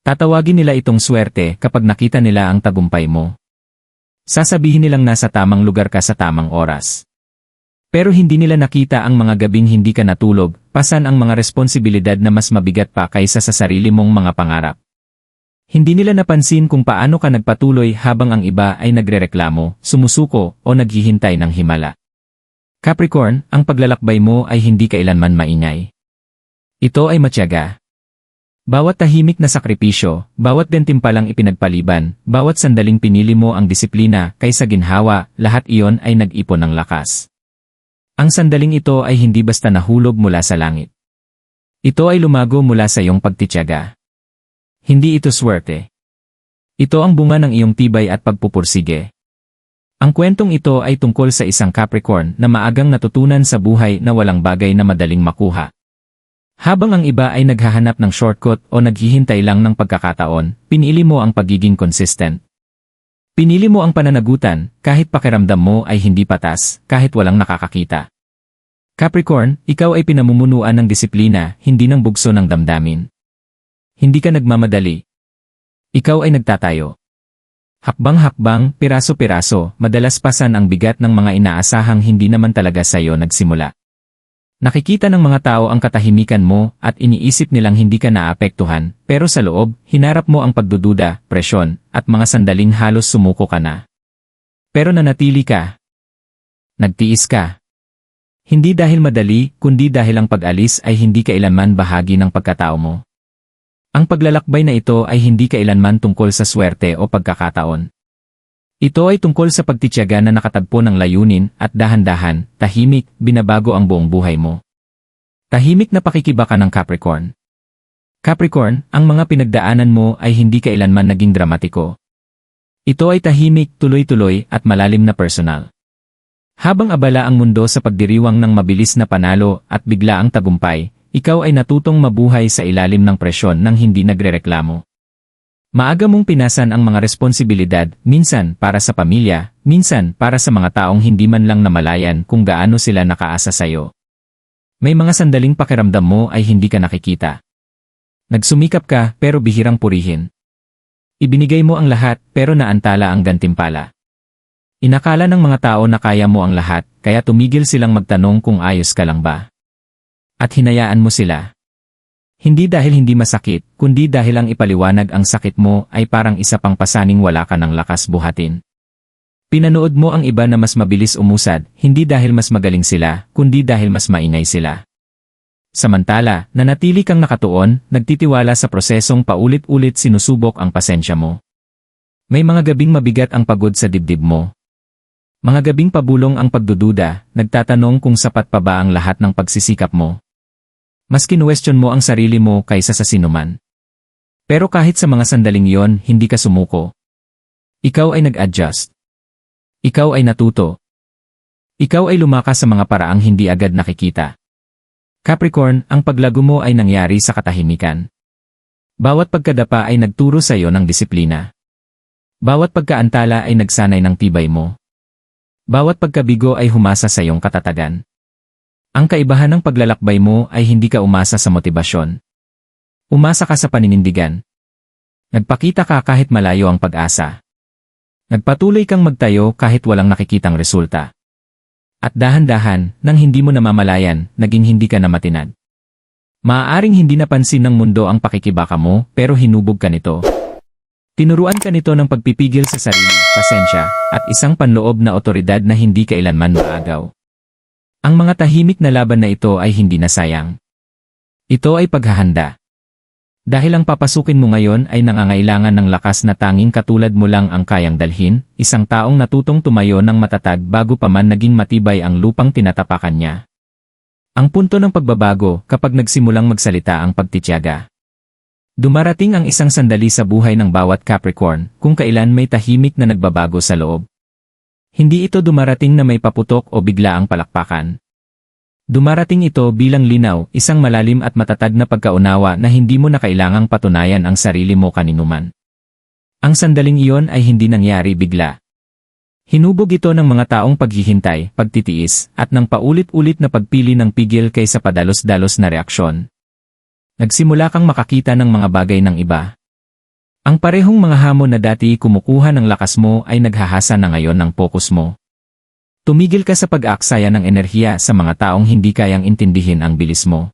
Tatawagin nila itong swerte kapag nakita nila ang tagumpay mo. Sasabihin nilang nasa tamang lugar ka sa tamang oras. Pero hindi nila nakita ang mga gabing hindi ka natulog, pasan ang mga responsibilidad na mas mabigat pa kaysa sa sarili mong mga pangarap. Hindi nila napansin kung paano ka nagpatuloy habang ang iba ay nagrereklamo, sumusuko, o naghihintay ng himala. Capricorn, ang paglalakbay mo ay hindi kailanman maingay. Ito ay matyaga. Bawat tahimik na sakripisyo, bawat gantimpalang ipinagpaliban, bawat sandaling pinili mo ang disiplina kaysa ginhawa, lahat iyon ay nag-ipon ng lakas. Ang sandaling ito ay hindi basta nahulog mula sa langit. Ito ay lumago mula sa iyong pagtitiyaga. Hindi ito swerte. Ito ang bunga ng iyong tibay at pagpupursige. Ang kwentong ito ay tungkol sa isang Capricorn na maagang natutunan sa buhay na walang bagay na madaling makuha. Habang ang iba ay naghahanap ng shortcut o naghihintay lang ng pagkakataon, pinili mo ang pagiging consistent. Pinili mo ang pananagutan, kahit pakiramdam mo ay hindi patas, kahit walang nakakakita. Capricorn, ikaw ay pinamumunuan ng disiplina, hindi ng bugso ng damdamin. Hindi ka nagmamadali. Ikaw ay nagtatayo. Hakbang-hakbang, piraso-piraso, madalas pasan ang bigat ng mga inaasahang hindi naman talaga sa'yo nagsimula. Nakikita ng mga tao ang katahimikan mo at iniisip nilang hindi ka naapektuhan, pero sa loob, hinarap mo ang pagdududa, presyon, at mga sandaling halos sumuko ka na. Pero nanatili ka. Nagtiis ka. Hindi dahil madali, kundi dahil ang pag-alis ay hindi kailanman bahagi ng pagkatao mo. Ang paglalakbay na ito ay hindi kailanman tungkol sa swerte o pagkakataon. Ito ay tungkol sa pagtitiyaga na nakatagpo ng layunin at dahan-dahan, tahimik, binabago ang buong buhay mo. Tahimik na pakikibaka ng Capricorn. Capricorn, ang mga pinagdaanan mo ay hindi kailanman naging dramatiko. Ito ay tahimik, tuloy-tuloy at malalim na personal. Habang abala ang mundo sa pagdiriwang ng mabilis na panalo at bigla ang tagumpay, ikaw ay natutong mabuhay sa ilalim ng presyon nang hindi nagrereklamo. Maaga mong pinasan ang mga responsibilidad, minsan para sa pamilya, minsan para sa mga taong hindi man lang namalayan kung gaano sila nakaasa sa'yo. May mga sandaling pakiramdam mo ay hindi ka nakikita. Nagsumikap ka pero bihirang purihin. Ibinigay mo ang lahat pero naantala ang gantimpala. Inakala ng mga tao na kaya mo ang lahat, kaya tumigil silang magtanong kung ayos ka lang ba. At hinayaan mo sila. Hindi dahil hindi masakit, kundi dahil ang ipaliwanag ang sakit mo ay parang isa pang pasaning wala ka ng lakas buhatin. Pinanood mo ang iba na mas mabilis umusad, hindi dahil mas magaling sila, kundi dahil mas maingay sila. Samantala, nanatili kang nakatuon, nagtitiwala sa prosesong paulit-ulit sinusubok ang pasensya mo. May mga gabing mabigat ang pagod sa dibdib mo. Mga gabing pabulong ang pagdududa, nagtatanong kung sapat pa ba ang lahat ng pagsisikap mo. Mas kinuwestiyon mo ang sarili mo kaysa sa sinuman. Pero kahit sa mga sandaling yon, hindi ka sumuko. Ikaw ay nag-adjust. Ikaw ay natuto. Ikaw ay lumakas sa mga paraang hindi agad nakikita. Capricorn, ang paglago mo ay nangyari sa katahimikan. Bawat pagkadapa ay nagturo sa iyo ng disiplina. Bawat pagkaantala ay nagsanay ng tibay mo. Bawat pagkabigo ay humasa sa iyong katatagan. Ang kaibahan ng paglalakbay mo ay hindi ka umasa sa motibasyon. Umasa ka sa paninindigan. Nagpakita ka kahit malayo ang pag-asa. Nagpatuloy kang magtayo kahit walang nakikitang resulta. At dahan-dahan, nang hindi mo namamalayan, naging hindi ka na matinag. Maaaring hindi napansin ng mundo ang pakikibaka mo, pero hinubog ka nito. Tinuruan ka nito ng pagpipigil sa sarili, pasensya, at isang panloob na otoridad na hindi kailanman maagaw. Ang mga tahimik na laban na ito ay hindi nasayang. Ito ay paghahanda. Dahil ang papasukin mo ngayon ay nangangailangan ng lakas na tanging katulad mo lang ang kayang dalhin, isang taong natutong tumayo ng matatag bago pa man naging matibay ang lupang tinatapakan niya. Ang punto ng pagbabago kapag nagsimulang magsalita ang pagtitiyaga. Dumarating ang isang sandali sa buhay ng bawat Capricorn kung kailan may tahimik na nagbabago sa loob. Hindi ito dumarating na may paputok o bigla ang palakpakan. Dumarating ito bilang linaw, isang malalim at matatag na pagkaunawa na hindi mo na kailangang patunayan ang sarili mo kaninuman. Ang sandaling iyon ay hindi nangyari bigla. Hinubog ito ng mga taong paghihintay, pagtitiis, at ng paulit-ulit na pagpili ng pigil kaysa padalos-dalos na reaksyon. Nagsimula kang makakita ng mga bagay ng iba. Ang parehong mga hamon na dati kumukuha ng lakas mo ay naghahasa na ngayon ng focus mo. Tumigil ka sa pag-aaksaya ng enerhiya sa mga taong hindi kayang intindihin ang bilis mo.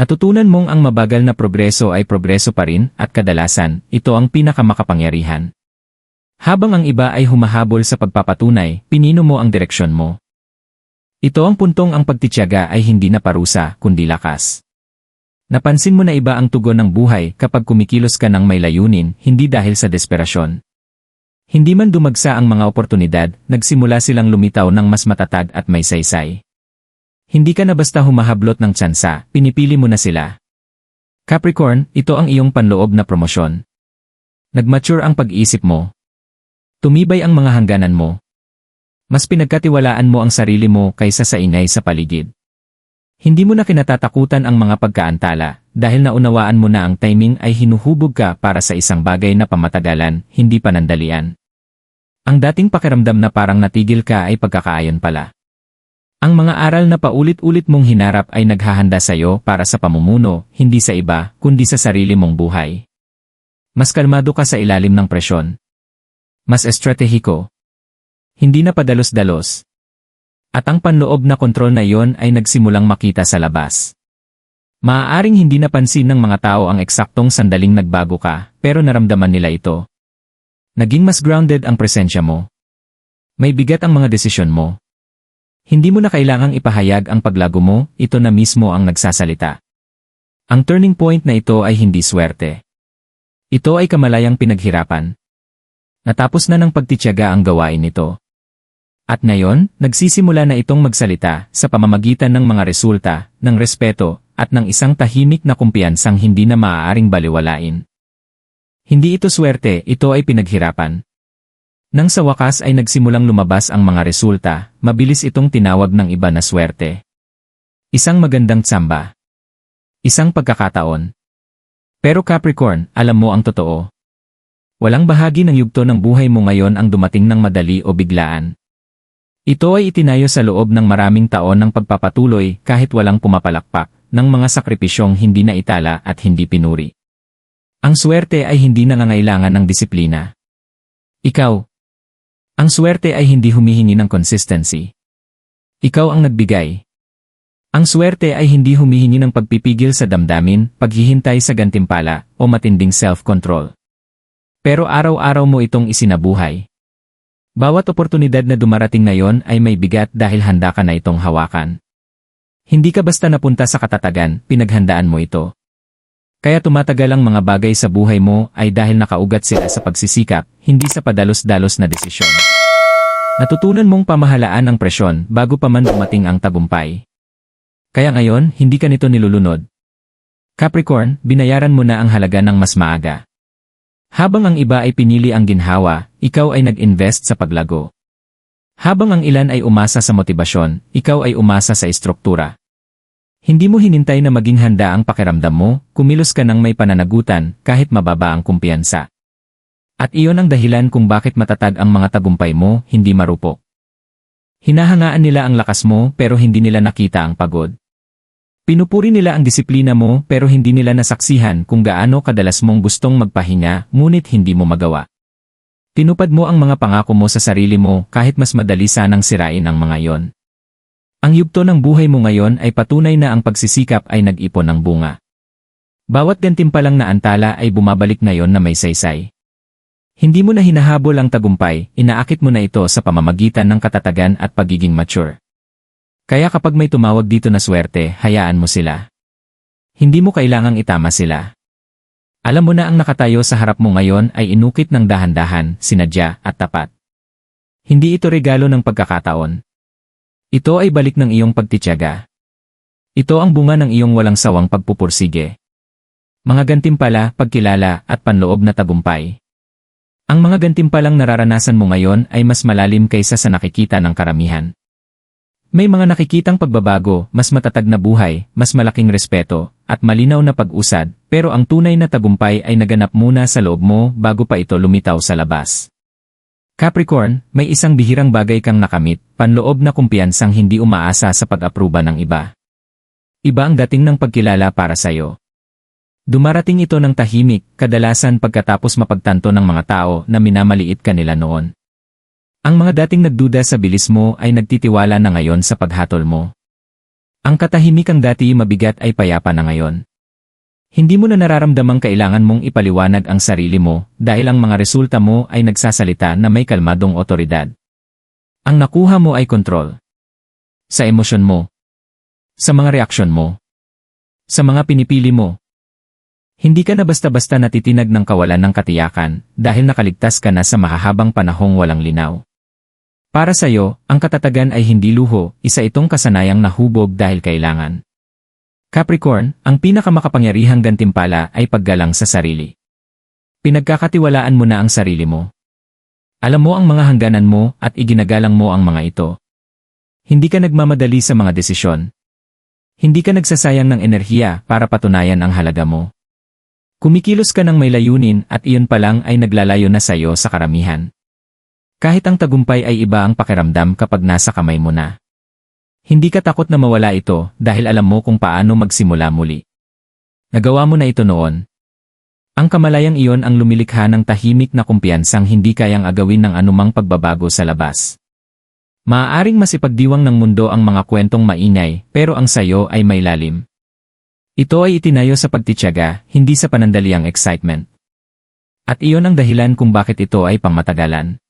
Natutunan mong ang mabagal na progreso ay progreso pa rin at kadalasan, ito ang pinakamakapangyarihan. Habang ang iba ay humahabol sa pagpapatunay, pinino mo ang direksyon mo. Ito ang puntong ang pagtitiyaga ay hindi na parusa, kundi lakas. Napansin mo na iba ang tugon ng buhay kapag kumikilos ka ng may layunin, hindi dahil sa desperasyon. Hindi man dumagsa ang mga oportunidad, nagsimula silang lumitaw ng mas matatag at may saysay. Hindi ka na basta humahablot ng tsansa, pinipili mo na sila. Capricorn, ito ang iyong panloob na promosyon. Nagmature ang pag-iisip mo. Tumibay ang mga hangganan mo. Mas pinagkatiwalaan mo ang sarili mo kaysa sa inay sa paligid. Hindi mo na kinatatakutan ang mga pagkaantala, dahil naunawaan mo na ang timing ay hinuhubog ka para sa isang bagay na pamatagalan, hindi panandalian. Ang dating pakiramdam na parang natigil ka ay pagkakaayon pala. Ang mga aral na paulit-ulit mong hinarap ay naghahanda sa iyo para sa pamumuno, hindi sa iba, kundi sa sarili mong buhay. Mas kalmado ka sa ilalim ng presyon. Mas estratehiko. Hindi na padalos-dalos. At ang panloob na kontrol na iyon ay nagsimulang makita sa labas. Maaaring hindi napansin ng mga tao ang eksaktong sandaling nagbago ka, pero naramdaman nila ito. Naging mas grounded ang presensya mo. May bigat ang mga desisyon mo. Hindi mo na kailangang ipahayag ang paglago mo, ito na mismo ang nagsasalita. Ang turning point na ito ay hindi swerte. Ito ay kamalayang pinaghirapan. Natapos na ng pagtitiyaga ang gawain nito. At ngayon, nagsisimula na itong magsalita sa pamamagitan ng mga resulta, ng respeto, at ng isang tahimik na kumpiyansang hindi na maaaring baliwalain. Hindi ito swerte, ito ay pinaghirapan. Nang sa wakas ay nagsimulang lumabas ang mga resulta, mabilis itong tinawag ng iba na swerte. Isang magandang tsamba. Isang pagkakataon. Pero Capricorn, alam mo ang totoo. Walang bahagi ng yugto ng buhay mo ngayon ang dumating ng madali o biglaan. Ito ay itinayo sa loob ng maraming taon ng pagpapatuloy kahit walang pumapalakpak, ng mga sakripisyong hindi na itala at hindi pinuri. Ang swerte ay hindi nangangailangan ng disiplina. Ikaw. Ang swerte ay hindi humihingi ng consistency. Ikaw ang nagbigay. Ang swerte ay hindi humihingi ng pagpipigil sa damdamin, paghihintay sa gantimpala, o matinding self-control. Pero araw-araw mo itong isinabuhay. Bawat oportunidad na dumarating ngayon ay may bigat dahil handa ka na itong hawakan. Hindi ka basta napunta sa katatagan, pinaghandaan mo ito. Kaya tumatagal ang mga bagay sa buhay mo ay dahil nakaugat sila sa pagsisikap, hindi sa padalos-dalos na desisyon. Natutunan mong pamahalaan ang presyon bago pa man dumating ang tagumpay. Kaya ngayon, hindi ka nito nilulunod. Capricorn, binayaran mo na ang halaga ng mas maaga. Habang ang iba ay pinili ang ginhawa, ikaw ay nag-invest sa paglago. Habang ang ilan ay umasa sa motibasyon, ikaw ay umasa sa istruktura. Hindi mo hinintay na maging handa ang pakiramdam mo, kumilos ka ng may pananagutan kahit mababa ang kumpiyansa. At iyon ang dahilan kung bakit matatag ang mga tagumpay mo, hindi marupok. Hinahangaan nila ang lakas mo pero hindi nila nakita ang pagod. Pinupuri nila ang disiplina mo pero hindi nila nasaksihan kung gaano kadalas mong gustong magpahinga ngunit hindi mo magawa. Tinupad mo ang mga pangako mo sa sarili mo kahit mas madali sanang sirain ang mga yon. Ang yugto ng buhay mo ngayon ay patunay na ang pagsisikap ay nag-ipon ng bunga. Bawat gantimpalang na antala ay bumabalik ngayon na may saysay. Hindi mo na hinahabol ang tagumpay, inaakit mo na ito sa pamamagitan ng katatagan at pagiging mature. Kaya kapag may tumawag dito na swerte, hayaan mo sila. Hindi mo kailangang itama sila. Alam mo na ang nakatayo sa harap mo ngayon ay inukit ng dahan-dahan, sinadya, at tapat. Hindi ito regalo ng pagkakataon. Ito ay balik ng iyong pagtitiyaga. Ito ang bunga ng iyong walang sawang pagpupursige. Mga gantimpala, pagkilala, at panloob na tagumpay. Ang mga gantimpalang nararanasan mo ngayon ay mas malalim kaysa sa nakikita ng karamihan. May mga nakikitang pagbabago, mas matatag na buhay, mas malaking respeto, at malinaw na pag-usad, pero ang tunay na tagumpay ay naganap muna sa loob mo bago pa ito lumitaw sa labas. Capricorn, may isang bihirang bagay kang nakamit, panloob na kumpiyansang hindi umaasa sa pag-apruba ng iba. Iba ang dating ng pagkilala para sa'yo. Dumarating ito ng tahimik, kadalasan pagkatapos mapagtanto ng mga tao na minamaliit ka nila noon. Ang mga dating nagduda sa bilis mo ay nagtitiwala na ngayon sa paghatol mo. Ang katahimikang dati mabigat ay payapa na ngayon. Hindi mo na nararamdamang kailangan mong ipaliwanag ang sarili mo dahil ang mga resulta mo ay nagsasalita na may kalmadong otoridad. Ang nakuha mo ay kontrol. Sa emosyon mo. Sa mga reaksyon mo. Sa mga pinipili mo. Hindi ka na basta-basta natitinag ng kawalan ng katiyakan dahil nakaligtas ka na sa mahahabang panahong walang linaw. Para sa'yo, ang katatagan ay hindi luho, isa itong kasanayang nahubog dahil kailangan. Capricorn, ang pinakamakapangyarihang gantimpala ay paggalang sa sarili. Pinagkakatiwalaan mo na ang sarili mo. Alam mo ang mga hangganan mo at iginagalang mo ang mga ito. Hindi ka nagmamadali sa mga desisyon. Hindi ka nagsasayang ng enerhiya para patunayan ang halaga mo. Kumikilos ka ng may layunin at iyon pa lang ay naglalayo na sa'yo sa karamihan. Kahit ang tagumpay ay iba ang pakiramdam kapag nasa kamay mo na. Hindi ka takot na mawala ito dahil alam mo kung paano magsimula muli. Nagawa mo na ito noon. Ang kamalayang iyon ang lumilikha ng tahimik na kumpiyansang hindi kayang agawin ng anumang pagbabago sa labas. Maaaring masipagdiwang ng mundo ang mga kwentong maingay pero ang sayo ay may lalim. Ito ay itinayo sa pagtitiyaga, hindi sa panandaliang excitement. At iyon ang dahilan kung bakit ito ay pangmatagalan.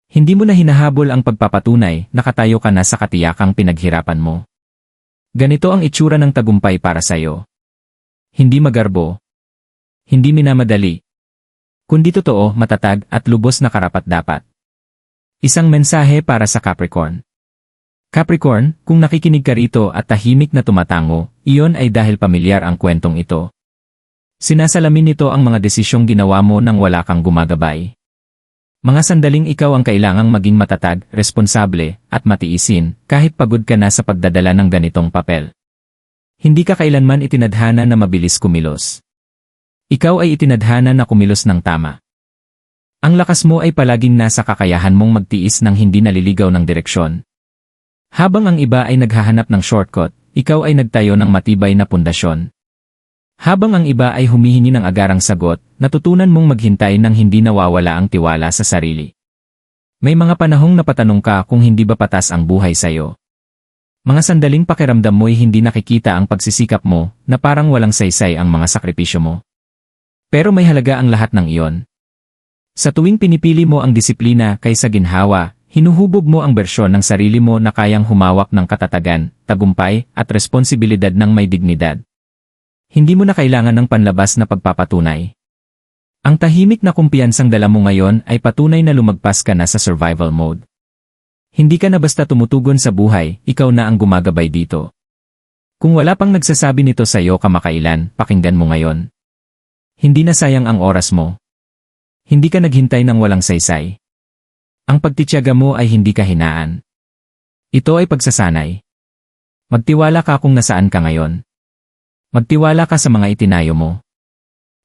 Hindi mo na hinahabol ang pagpapatunay, nakatayo ka na sa katiyakang pinaghirapan mo. Ganito ang itsura ng tagumpay para sa'yo. Hindi magarbo. Hindi minamadali. Kundi totoo, matatag at lubos na karapat-dapat. Isang mensahe para sa Capricorn. Capricorn, kung nakikinig ka rito at tahimik na tumatango, iyon ay dahil pamilyar ang kwentong ito. Sinasalamin nito ang mga desisyong ginawa mo nang wala kang gumagabay. Mga sandaling ikaw ang kailangang maging matatag, responsable, at matiisin, kahit pagod ka na sa pagdadala ng ganitong papel. Hindi ka kailanman itinadhana na mabilis kumilos. Ikaw ay itinadhana na kumilos ng tama. Ang lakas mo ay palaging nasa kakayahan mong magtiis ng hindi naliligaw ng direksyon. Habang ang iba ay naghahanap ng shortcut, ikaw ay nagtayo ng matibay na pundasyon. Habang ang iba ay humihingi ng agarang sagot, natutunan mong maghintay nang hindi nawawala ang tiwala sa sarili. May mga panahong napatanong ka kung hindi ba patas ang buhay sa'yo. Mga sandaling pakiramdam mo'y hindi nakikita ang pagsisikap mo, na parang walang saysay ang mga sakripisyo mo. Pero may halaga ang lahat ng iyon. Sa tuwing pinipili mo ang disiplina kaysa ginhawa, hinuhubog mo ang bersyon ng sarili mo na kayang humawak ng katatagan, tagumpay, at responsibilidad ng may dignidad. Hindi mo na kailangan ng panlabas na pagpapatunay. Ang tahimik na kumpiyansang dala mo ngayon ay patunay na lumagpas ka na sa survival mode. Hindi ka na basta tumutugon sa buhay, ikaw na ang gumagabay dito. Kung wala pang nagsasabi nito sa iyo kamakailan, pakinggan mo ngayon. Hindi na sayang ang oras mo. Hindi ka naghintay ng walang saysay. Ang pagtitiyaga mo ay hindi kahinaan. Ito ay pagsasanay. Magtiwala ka kung nasaan ka ngayon. Magtiwala ka sa mga itinayo mo.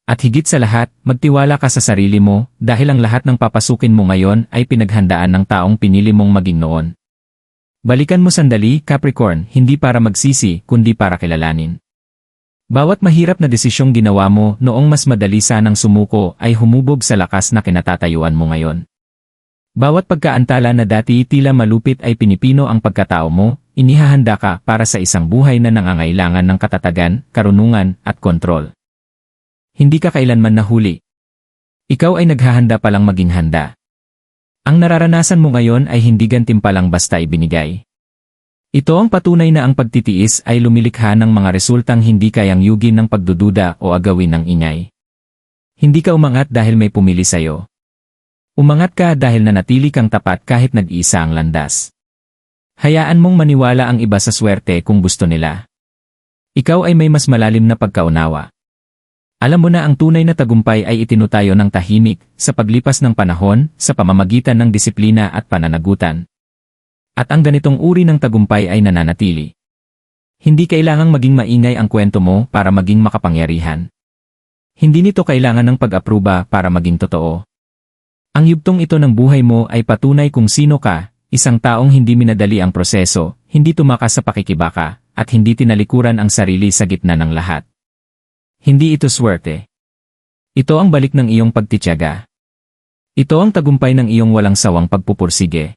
At higit sa lahat, magtiwala ka sa sarili mo dahil ang lahat ng papasukin mo ngayon ay pinaghandaan ng taong pinili mong maging noon. Balikan mo sandali, Capricorn, hindi para magsisi kundi para kilalanin. Bawat mahirap na desisyong ginawa mo noong mas madali sanang sumuko ay humubog sa lakas na kinatatayuan mo ngayon. Bawat pagkaantala na dati tila malupit ay pinipino ang pagkatao mo, inihahanda ka para sa isang buhay na nangangailangan ng katatagan, karunungan, at kontrol. Hindi ka kailanman nahuli. Ikaw ay naghahanda palang maging handa. Ang nararanasan mo ngayon ay hindi gantimpalang basta ibinigay. Ito ang patunay na ang pagtitiis ay lumilikha ng mga resultang hindi kayang yugin ng pagdududa o agawin ng ingay. Hindi ka umangat dahil may pumili sa'yo. Umangat ka dahil nanatili kang tapat kahit nag-iisa ang landas. Hayaan mong maniwala ang iba sa swerte kung gusto nila. Ikaw ay may mas malalim na pagkaunawa. Alam mo na ang tunay na tagumpay ay itinutayo ng tahimik, sa paglipas ng panahon, sa pamamagitan ng disiplina at pananagutan. At ang ganitong uri ng tagumpay ay nananatili. Hindi kailangang maging maingay ang kwento mo para maging makapangyarihan. Hindi nito kailangan ng pag-apruba para maging totoo. Ang yugtong ito ng buhay mo ay patunay kung sino ka, isang taong hindi minadali ang proseso, hindi tumakas sa pakikibaka, at hindi tinalikuran ang sarili sa gitna ng lahat. Hindi ito swerte. Ito ang balik ng iyong pagtitiyaga. Ito ang tagumpay ng iyong walang sawang pagpupursige.